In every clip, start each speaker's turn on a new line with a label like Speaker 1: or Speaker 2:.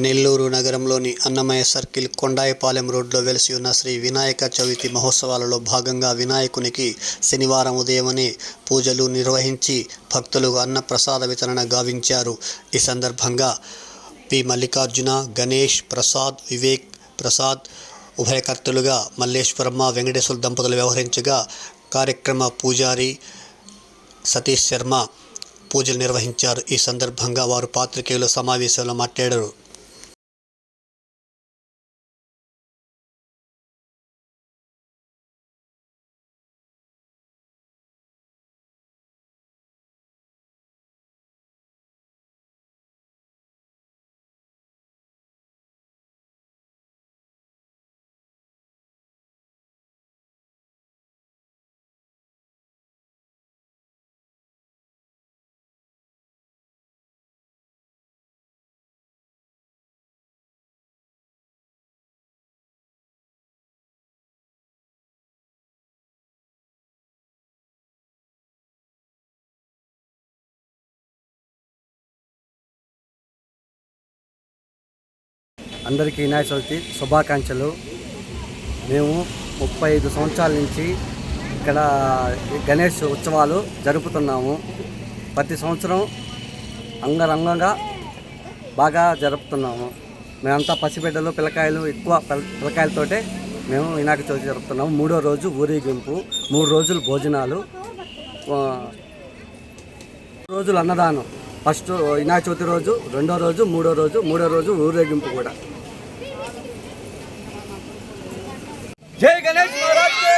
Speaker 1: నెల్లూరు నగరంలోని అన్నమయ్య సర్కిల్ కొండాయిపాలెం రోడ్లో వెలిసి ఉన్న శ్రీ వినాయక చవితి మహోత్సవాలలో భాగంగా వినాయకునికి శనివారం ఉదయమనే పూజలు నిర్వహించి భక్తులకు అన్న ప్రసాద వితరణ గావించారు. ఈ సందర్భంగా పి మల్లికార్జున, గణేష్, ప్రసాద్, వివేక్ ప్రసాద్ ఉభయకర్తలుగా మల్లేశ్వరమ్మ, వెంకటేశ్వర దంపతులు వ్యవహరించగా కార్యక్రమ పూజారి సతీష్ శర్మ పూజలు నిర్వహించారు. ఈ సందర్భంగా వారు పాత్రికేయుల సమావేశంలో మాట్లాడారు.
Speaker 2: అందరికీ వినాయక చవితి శుభాకాంక్షలు. మేము 35 సంవత్సరాల నుంచి ఇక్కడ గణేష్ ఉత్సవాలు జరుపుతున్నాము. ప్రతి సంవత్సరం అంగరంగంగా బాగా జరుపుతున్నాము. మేమంతా పసిబిడ్డలు, పిల్లకాయలు, ఎక్కువ పిల్లకాయలతోటే మేము వినాయక చవితి జరుపుతున్నాము. 3వ రోజు ఊరేగింపు, 3 రోజులు భోజనాలు, 3 రోజులు అన్నదానం. ఫస్ట్ వినాయక చవితి రోజు, 2వ రోజు, 3వ రోజు ఊరేగింపు కూడా. జై గణేష్ మహారాజ్ కే,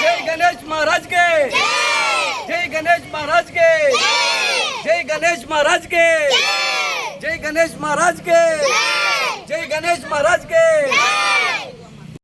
Speaker 2: జై గణేష్ మహారాజ్ కే, జై గణేష్ మహారాజ్ కే, జై గణేష్ మహారాజ్ కే, జై గణేష్ మహారాజ్ కే, జై గణేష్ మహారాజ్ కే.